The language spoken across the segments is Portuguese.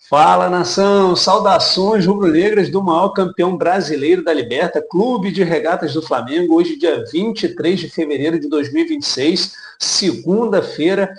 Fala, nação! Saudações rubro-negras do maior campeão brasileiro da Liberta, Clube de Regatas do Flamengo, hoje dia 23 de fevereiro de 2026, segunda-feira.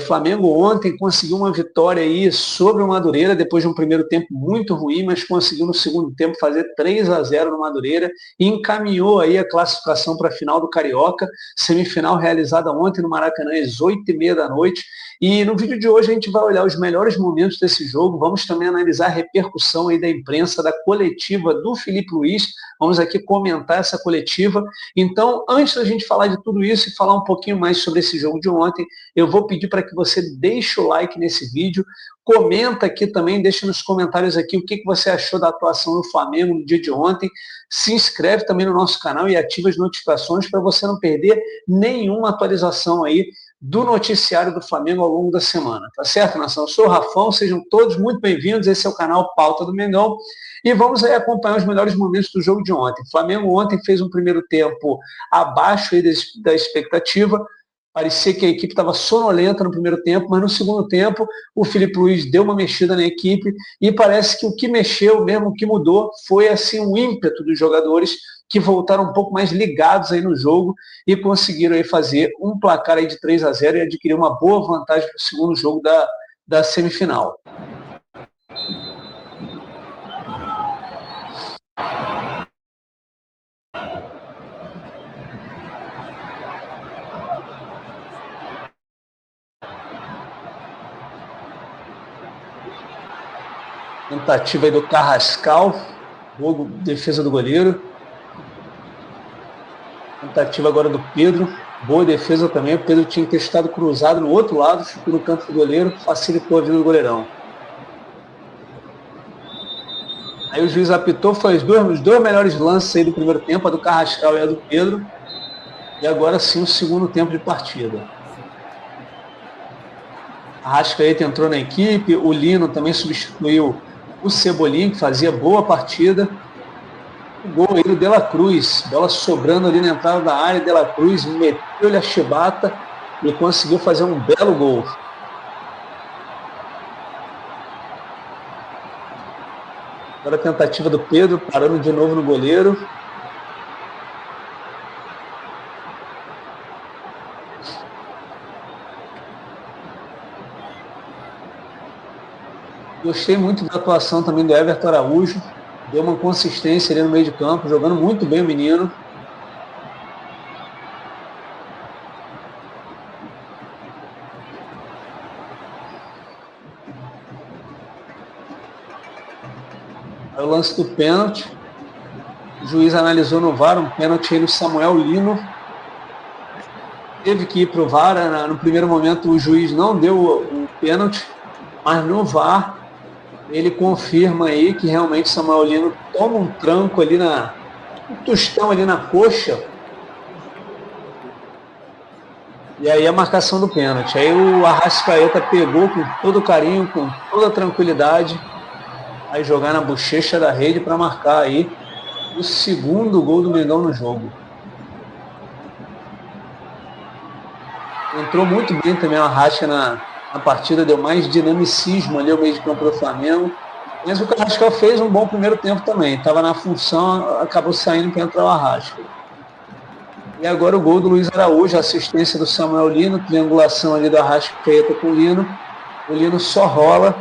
Flamengo ontem conseguiu uma vitória aí sobre o Madureira, depois de um primeiro tempo muito ruim, mas conseguiu no segundo tempo fazer 3-0 no Madureira e encaminhou aí a classificação para a final do Carioca, semifinal realizada ontem no Maracanã às 8h30 da noite. E no vídeo de hoje a gente vai olhar os melhores momentos desse jogo, vamos também analisar a repercussão aí da imprensa, da coletiva do Filipe Luís, vamos aqui comentar essa coletiva. Então, antes da gente falar de tudo isso e falar um pouquinho mais sobre esse jogo de ontem, eu vou pedir para que você deixe o like nesse vídeo, comenta aqui também, deixa nos comentários aqui o que você achou da atuação do Flamengo no dia de ontem, se inscreve também no nosso canal e ativa as notificações para você não perder nenhuma atualização aí do noticiário do Flamengo ao longo da semana, tá certo, nação? Eu sou o Rafão, sejam todos muito bem-vindos, esse é o canal Pauta do Mengão, e vamos aí acompanhar os melhores momentos do jogo de ontem. O Flamengo ontem fez um primeiro tempo abaixo aí da expectativa, parecia que a equipe estava sonolenta no primeiro tempo, mas no segundo tempo o Filipe Luís deu uma mexida na equipe e parece que o que mexeu mesmo, o que mudou, foi assim o ímpeto dos jogadores que voltaram um pouco mais ligados aí no jogo e conseguiram aí fazer um placar aí de 3-0 e adquirir uma boa vantagem para o segundo jogo da semifinal. Tentativa aí do Carrascal, boa defesa do goleiro. Tentativa agora do Pedro, boa defesa também. O Pedro tinha que ter estado cruzado no outro lado, chutou no canto do goleiro, facilitou a vida do goleirão. Aí o juiz apitou, foi os dois melhores lances aí do primeiro tempo, a do Carrascal e a do Pedro. E agora sim o segundo tempo de partida. A Arrascaeta entrou na equipe, o Lino também substituiu o Cebolinha, que fazia boa partida. O gol aí do De La Cruz, bola sobrando ali na entrada da área, De La Cruz meteu-lhe a chibata e conseguiu fazer um belo gol. Agora a tentativa do Pedro, parando de novo no goleiro. Gostei muito da atuação também do Everton Araújo. Deu uma consistência ali no meio de campo, jogando muito bem o menino. Aí o lance do pênalti. O juiz analisou no VAR, um pênalti aí no Samuel Lino. Teve que ir para o VAR. No primeiro momento o juiz não deu o pênalti, mas no VAR ele confirma aí que realmente Samuel Lino toma um tranco ali um tostão ali na coxa. E aí a marcação do pênalti. Aí o Arrascaeta pegou com todo carinho, com toda tranquilidade, aí jogar na bochecha da rede para marcar aí o segundo gol do Mengão no jogo. Entrou muito bem também o Arrasca na partida, deu mais dinamicismo ali ao meio de campo do Flamengo. Mas o Carrascal fez um bom primeiro tempo também. Estava na função, acabou saindo para entrar o Arrasca. E agora o gol do Luiz Araújo, a assistência do Samuel Lino, triangulação ali do Arrascaeta com o Lino. O Lino só rola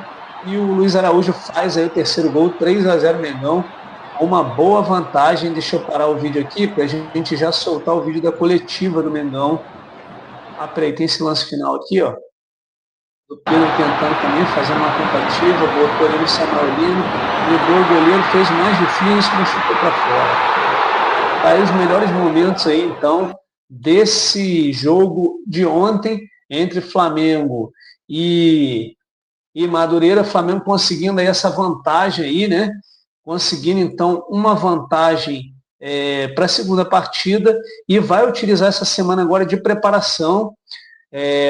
e o Luiz Araújo faz aí o terceiro gol, 3-0 Mengão. Uma boa vantagem. Deixa eu parar o vídeo aqui para a gente já soltar o vídeo da coletiva do Mengão. Ah, peraí, tem esse lance final aqui, ó. O Pedro tentando também fazer uma tentativa, botou ali no Samuel Lino, mudou o goleiro, fez o mais difícil, mas chutou para fora. Aí os melhores momentos aí, então, desse jogo de ontem, entre Flamengo e Madureira, Flamengo conseguindo aí essa vantagem aí, né? Conseguindo, então, uma vantagem para a segunda partida e vai utilizar essa semana agora de preparação,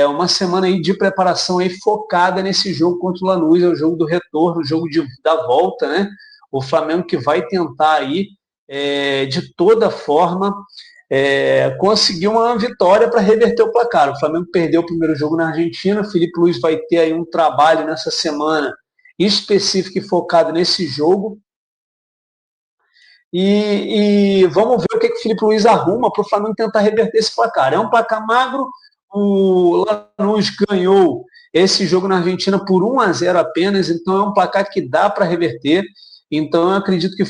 uma semana aí de preparação aí focada nesse jogo contra o Lanús, é o jogo do retorno, o jogo da volta, né? O Flamengo que vai tentar aí, de toda forma, conseguir uma vitória para reverter o placar. O Flamengo perdeu o primeiro jogo na Argentina, o Filipe Luís vai ter aí um trabalho nessa semana específica e focada nesse jogo. E vamos ver o que o Filipe Luís arruma para o Flamengo tentar reverter esse placar. É um placar magro, o Lanús ganhou esse jogo na Argentina por 1-0 apenas, então é um placar que dá para reverter. Então eu acredito que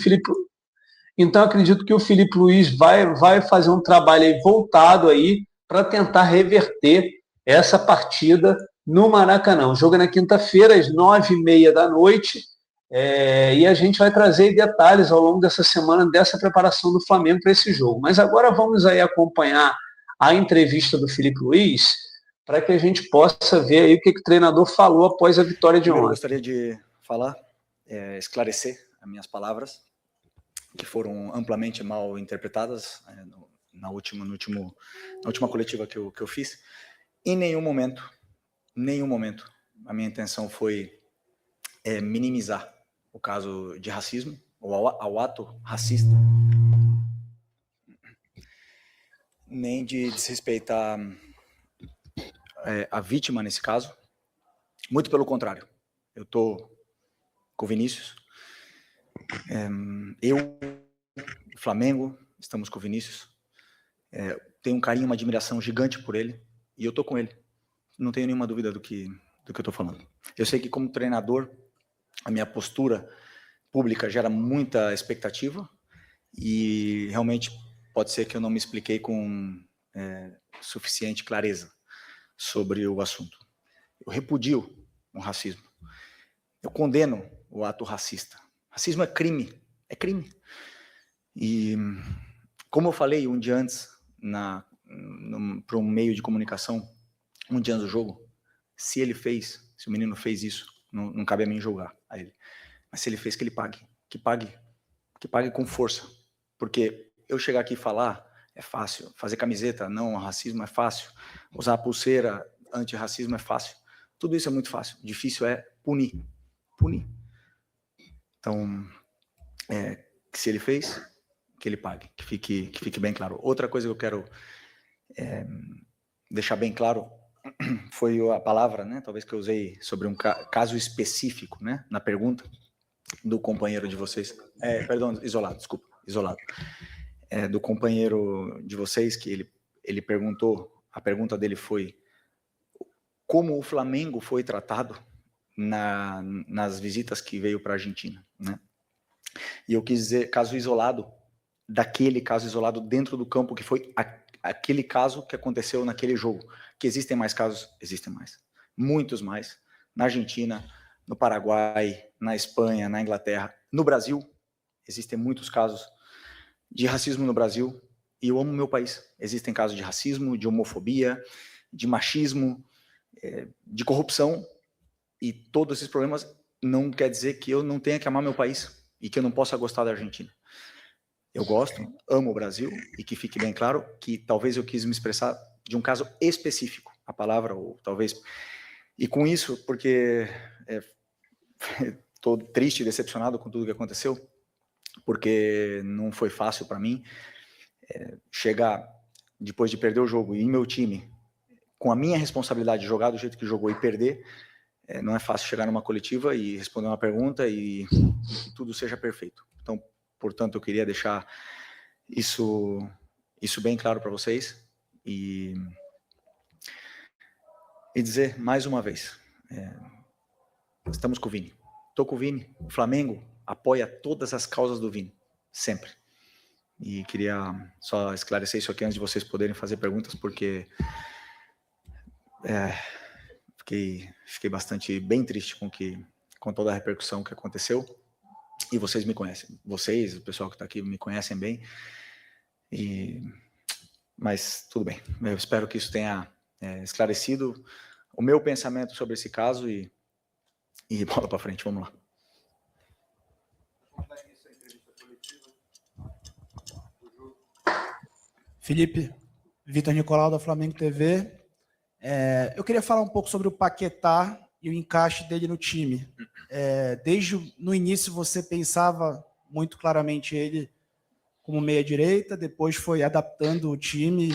o Filipe Luís vai fazer um trabalho aí voltado aí para tentar reverter essa partida no Maracanã. O jogo é na quinta-feira, às 9h30 da noite. E a gente vai trazer detalhes ao longo dessa semana dessa preparação do Flamengo para esse jogo. Mas agora vamos aí acompanhar a entrevista do Filipe Luís para que a gente possa ver aí o que o treinador falou após a vitória de ontem. Eu gostaria de falar, esclarecer as minhas palavras, que foram amplamente mal interpretadas na última coletiva que eu fiz. Em nenhum momento, a minha intenção foi minimizar o caso de racismo, ou ao ato racista, nem de desrespeitar a vítima nesse caso. Muito pelo contrário. Eu estou com o Vinícius. O Flamengo, estamos com o Vinícius. Tenho um carinho, uma admiração gigante por ele. E eu estou com ele. Não tenho nenhuma dúvida do que eu estou falando. Eu sei que, como treinador, a minha postura pública gera muita expectativa e realmente pode ser que eu não me expliquei com suficiente clareza sobre o assunto. Eu repudio o racismo. Eu condeno o ato racista. Racismo é crime. É crime. E, como eu falei um dia antes, para um meio de comunicação, um dia antes do jogo, se o menino fez isso, não cabe a mim julgar a ele. Mas se ele fez, que ele pague. Que pague com força. Porque eu chegar aqui e falar é fácil. Fazer camiseta, não, racismo é fácil. Usar pulseira, antirracismo é fácil. Tudo isso é muito fácil. Difícil é punir. Então, que se ele fez, que ele pague. Que fique bem claro. Outra coisa que eu quero deixar bem claro foi a palavra, né, talvez que eu usei sobre um caso específico, né, na pergunta do companheiro de vocês, isolado, do companheiro de vocês, que ele perguntou, a pergunta dele foi como o Flamengo foi tratado nas visitas que veio para a Argentina, né? E eu quis dizer caso isolado, daquele caso isolado dentro do campo, que foi aquele caso que aconteceu naquele jogo. Que existem mais casos? Existem mais. Muitos mais. Na Argentina, no Paraguai, na Espanha, na Inglaterra, no Brasil, existem muitos casos de racismo no Brasil, e eu amo meu país. Existem casos de racismo, de homofobia, de machismo, de corrupção, e todos esses problemas não quer dizer que eu não tenha que amar meu país e que eu não possa gostar da Argentina. Eu gosto, amo o Brasil, e que fique bem claro que talvez eu quis me expressar de um caso específico, a palavra, ou talvez... E com isso, porque estou triste e decepcionado com tudo que aconteceu, porque não foi fácil para mim chegar, depois de perder o jogo, e em meu time, com a minha responsabilidade de jogar do jeito que jogou e perder, não é fácil chegar numa coletiva e responder uma pergunta e que tudo seja perfeito. Então, portanto, eu queria deixar isso bem claro para vocês e dizer mais uma vez, estamos com o Vini. Estou com o Vini. O Flamengo apoia todas as causas do Vini, sempre. E queria só esclarecer isso aqui antes de vocês poderem fazer perguntas, porque fiquei bem triste com toda a repercussão que aconteceu. E vocês me conhecem. Vocês, o pessoal que está aqui, me conhecem bem. Mas tudo bem. Eu espero que isso tenha esclarecido o meu pensamento sobre esse caso e bola para frente. Vamos lá. Felipe, Vitor Nicolau, da Flamengo TV. Eu queria falar um pouco sobre o Paquetá e o encaixe dele no time. Desde no início você pensava muito claramente ele como meia-direita, depois foi adaptando o time,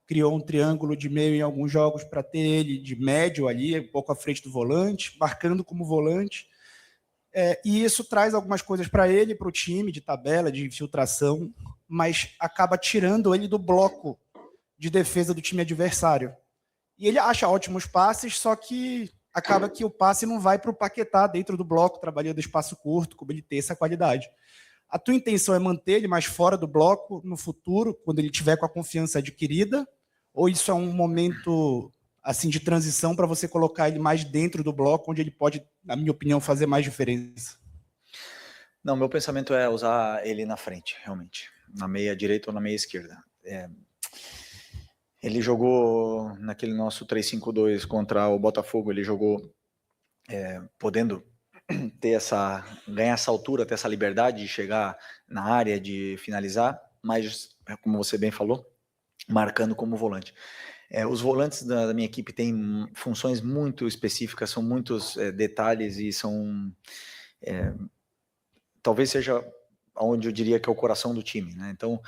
criou um triângulo de meio em alguns jogos para ter ele de médio ali, um pouco à frente do volante, marcando como volante. E isso traz algumas coisas para ele, para o time, de tabela, de infiltração, mas acaba tirando ele do bloco de defesa do time adversário. E ele acha ótimos passes, só que acaba que o passe não vai para o Paquetá dentro do bloco, trabalhando espaço curto, como ele tem essa qualidade. A tua intenção é manter ele mais fora do bloco no futuro, quando ele tiver com a confiança adquirida? Ou isso é um momento assim de transição para você colocar ele mais dentro do bloco, onde ele pode, na minha opinião, fazer mais diferença? Não, meu pensamento é usar ele na frente, realmente. Na meia direita ou na meia esquerda. Ele jogou naquele nosso 3-5-2 contra o Botafogo, ele jogou podendo ganhar essa altura, ter essa liberdade de chegar na área, de finalizar, mas, como você bem falou, marcando como volante. Os volantes da minha equipe têm funções muito específicas, são muitos detalhes e são... talvez seja onde eu diria que é o coração do time, né? Então,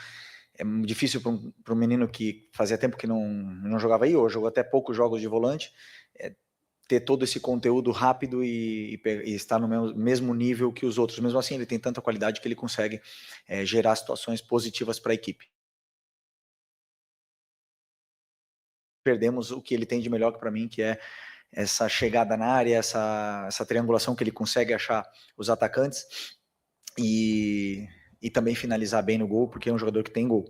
é difícil para um menino que fazia tempo que não jogava aí, ou jogou até poucos jogos de volante, ter todo esse conteúdo rápido e estar no mesmo nível que os outros. Mesmo assim, ele tem tanta qualidade que ele consegue gerar situações positivas para a equipe. Perdemos o que ele tem de melhor para mim, que é essa chegada na área, essa triangulação que ele consegue achar os atacantes e também finalizar bem no gol, porque é um jogador que tem gol.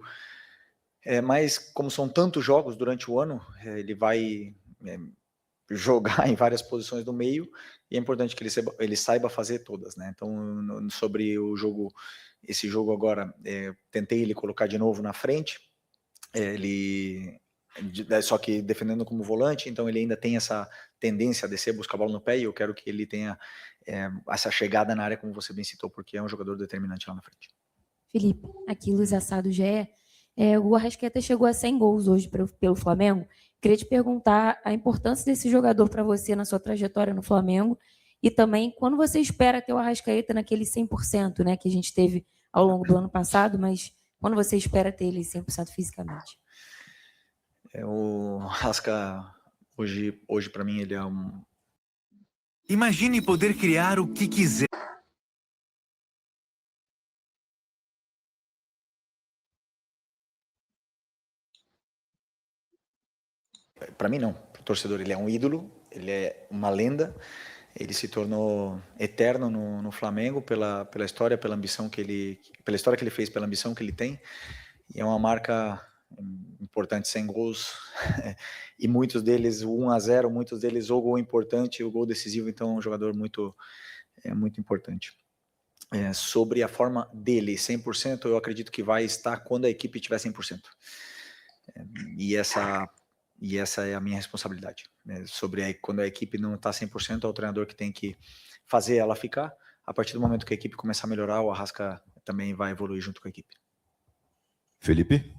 Mas como são tantos jogos durante o ano, ele vai jogar em várias posições do meio, e é importante que ele saiba fazer todas, né? Então, sobre esse jogo agora, tentei ele colocar de novo na frente, só que defendendo como volante, então ele ainda tem essa tendência a descer, buscar a bola no pé, e eu quero que ele tenha essa chegada na área, como você bem citou, porque é um jogador determinante lá na frente. Felipe, aqui Luiz Assado GE. O Arrascaeta chegou a 100 gols hoje pelo Flamengo. Queria te perguntar a importância desse jogador para você na sua trajetória no Flamengo e também quando você espera ter o Arrascaeta naquele 100%, né, que a gente teve ao longo do ano passado, mas quando você espera ter ele 100% fisicamente? O Arrasca, hoje para mim, ele é um... Imagine poder criar o que quiser. Para mim não, para o torcedor ele é um ídolo, ele é uma lenda, ele se tornou eterno no Flamengo pela história, pela ambição pela história que ele fez, pela ambição que ele tem, e é uma marca importante, 100 gols, e muitos deles 1-0, muitos deles o gol importante, o gol decisivo, então é um jogador muito importante. Sobre a forma dele, 100%, eu acredito que vai estar quando a equipe tiver 100%. E essa é a minha responsabilidade. Sobre quando a equipe não está 100%, é o treinador que tem que fazer ela ficar. A partir do momento que a equipe começar a melhorar, o Arrasca também vai evoluir junto com a equipe. Felipe,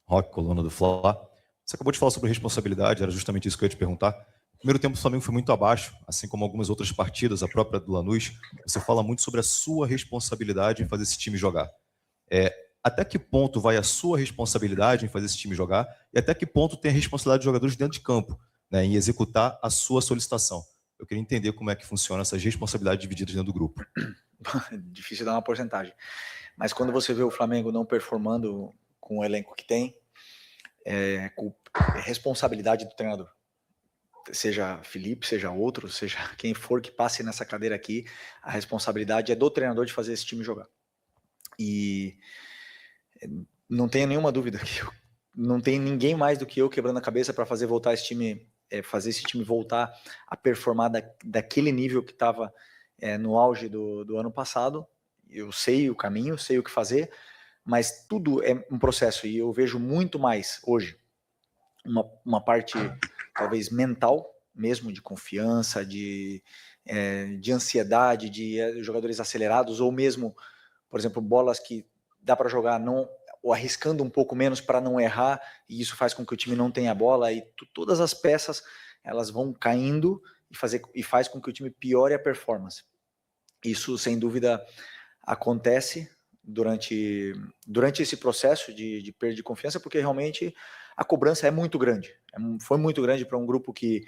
Roque, coluna do Fla. Você acabou de falar sobre responsabilidade, era justamente isso que eu ia te perguntar. No primeiro tempo, o Flamengo foi muito abaixo, assim como algumas outras partidas, a própria do Lanús. Você fala muito sobre a sua responsabilidade em fazer esse time jogar. Até que ponto vai a sua responsabilidade em fazer esse time jogar e até que ponto tem a responsabilidade dos jogadores dentro de campo, né, em executar a sua solicitação? Eu queria entender como é que funciona essas responsabilidades divididas dentro do grupo. Difícil dar uma porcentagem. Mas quando você vê o Flamengo não performando com o elenco que tem, com responsabilidade do treinador. Seja Felipe, seja outro, seja quem for que passe nessa cadeira aqui, a responsabilidade é do treinador de fazer esse time jogar. E não tenho nenhuma dúvida que não tem ninguém mais do que eu quebrando a cabeça para fazer voltar esse time, fazer esse time voltar a performar daquele nível que estava no auge do ano passado. Eu sei o caminho, sei o que fazer, mas tudo é um processo e eu vejo muito mais hoje uma parte talvez mental mesmo, de confiança, de ansiedade, de jogadores acelerados ou mesmo, por exemplo, bolas que dá para jogar ou arriscando um pouco menos para não errar, e isso faz com que o time não tenha a bola, e todas as peças elas vão caindo e faz com que o time piore a performance. Isso, sem dúvida, acontece durante esse processo de perda de confiança, porque realmente a cobrança é muito grande. Foi muito grande para um grupo que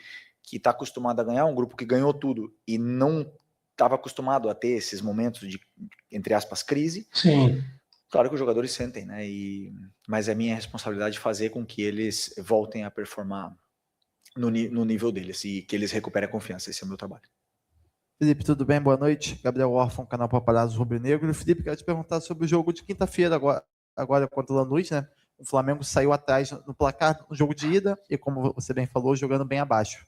está acostumado a ganhar, um grupo que ganhou tudo e não estava acostumado a ter esses momentos de, entre aspas, crise. Sim. Claro que os jogadores sentem, né? Mas é minha responsabilidade fazer com que eles voltem a performar no nível deles e que eles recuperem a confiança. Esse é o meu trabalho. Felipe, tudo bem? Boa noite. Gabriel Órfão, canal Paparazzo Rubro-Negro. Felipe, quero te perguntar sobre o jogo de quinta-feira agora contra o Lanús, né? O Flamengo saiu atrás no placar no jogo de ida e, como você bem falou, jogando bem abaixo.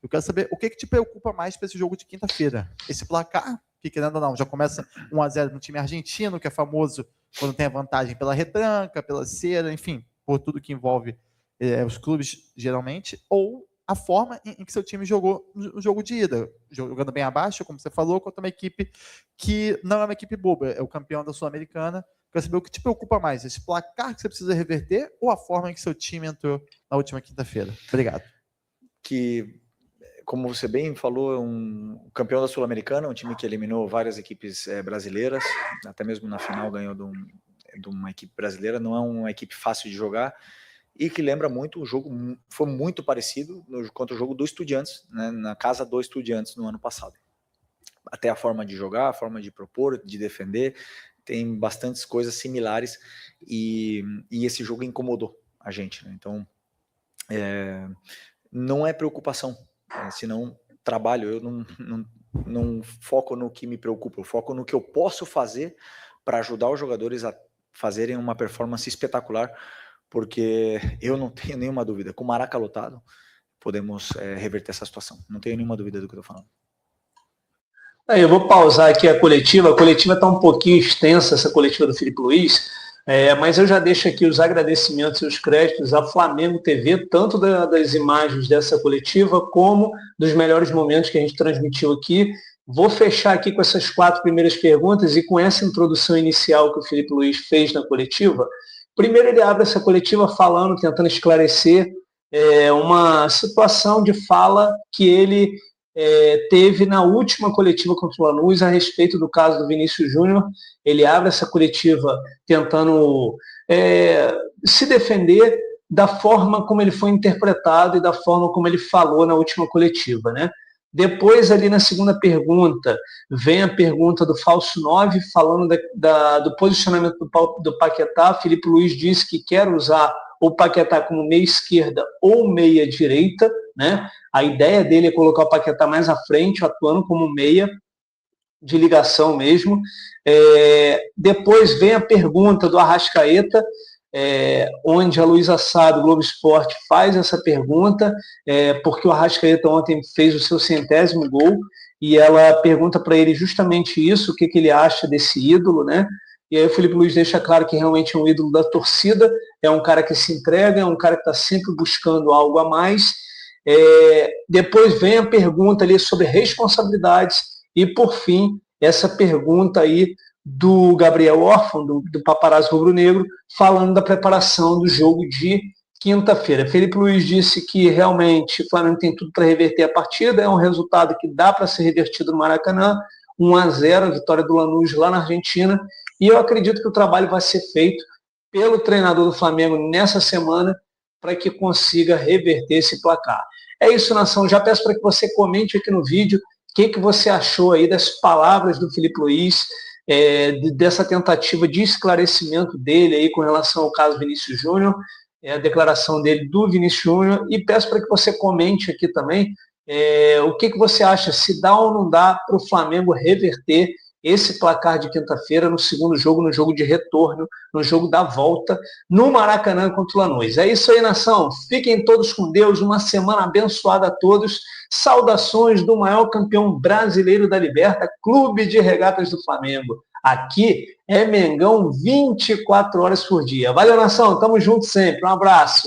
Eu quero saber o que te preocupa mais para esse jogo de quinta-feira? Esse placar, que querendo ou não, já começa 1-0 no time argentino, que é famoso quando tem a vantagem pela retranca, pela cera, enfim, por tudo que envolve os clubes geralmente, ou a forma em que seu time jogou no jogo de ida, jogando bem abaixo, como você falou, contra uma equipe que não é uma equipe boba, é o campeão da Sul-Americana. Quero saber o que te preocupa mais, esse placar que você precisa reverter ou a forma em que seu time entrou na última quinta-feira? Obrigado. Que, como você bem falou, é um campeão da Sul-Americana, um time que eliminou várias equipes brasileiras, até mesmo na final ganhou de uma equipe brasileira, não é uma equipe fácil de jogar, e que lembra muito, o jogo foi muito parecido contra o jogo do Estudiantes, né, na casa do Estudiantes no ano passado. Até a forma de jogar, a forma de propor, de defender, tem bastantes coisas similares, e esse jogo incomodou a gente, né? Então, não é preocupação, senão trabalho. Eu não foco no que me preocupa, eu foco no que eu posso fazer para ajudar os jogadores a fazerem uma performance espetacular, porque eu não tenho nenhuma dúvida, com o Maraca lotado, podemos reverter essa situação. Não tenho nenhuma dúvida do que eu estou falando. Eu vou pausar aqui a coletiva está um pouquinho extensa, essa coletiva do Felipe Luiz, mas eu já deixo aqui os agradecimentos e os créditos à Flamengo TV, tanto das imagens dessa coletiva, como dos melhores momentos que a gente transmitiu aqui. Vou fechar aqui com essas 4 primeiras perguntas e com essa introdução inicial que o Felipe Luiz fez na coletiva. Primeiro ele abre essa coletiva falando, tentando esclarecer uma situação de fala que ele teve na última coletiva contra o Lanús a respeito do caso do Vinícius Júnior. Ele abre essa coletiva tentando se defender da forma como ele foi interpretado e da forma como ele falou na última coletiva, né? Depois, ali na segunda pergunta, vem a pergunta do falso 9, falando do posicionamento do Paquetá. Felipe Luiz disse que quer usar o Paquetá como meia esquerda ou meia direita, né? A ideia dele é colocar o Paquetá mais à frente, atuando como meia de ligação mesmo. Depois vem a pergunta do Arrascaeta, onde a Luísa Sá, do Globo Esporte, faz essa pergunta, porque o Arrascaeta ontem fez o seu 100º gol, e ela pergunta para ele justamente isso, o que ele acha desse ídolo, né? E aí o Felipe Luiz deixa claro que realmente é um ídolo da torcida, é um cara que se entrega, é um cara que está sempre buscando algo a mais. Depois vem a pergunta ali sobre responsabilidades, e por fim, essa pergunta aí do Gabriel Órfão, do Paparazzo Rubro-Negro, falando da preparação do jogo de quinta-feira. Felipe Luiz disse que realmente o Flamengo tem tudo para reverter a partida, é um resultado que dá para ser revertido no Maracanã, 1-0, a vitória do Lanús lá na Argentina, e eu acredito que o trabalho vai ser feito pelo treinador do Flamengo nessa semana para que consiga reverter esse placar. É isso, nação. Já peço para que você comente aqui no vídeo o que você achou aí das palavras do Felipe Luiz, dessa tentativa de esclarecimento dele aí com relação ao caso Vinícius Júnior, a declaração dele do Vinícius Júnior, e peço para que você comente aqui também o que você acha, se dá ou não dá para o Flamengo reverter esse placar de quinta-feira no segundo jogo, no jogo de retorno, no jogo da volta, no Maracanã contra o Lanús. É isso aí, nação. Fiquem todos com Deus, uma semana abençoada a todos. Saudações do maior campeão brasileiro da Liberta, Clube de Regatas do Flamengo. Aqui é Mengão 24 horas por dia. Valeu, nação. Tamo junto sempre. Um abraço.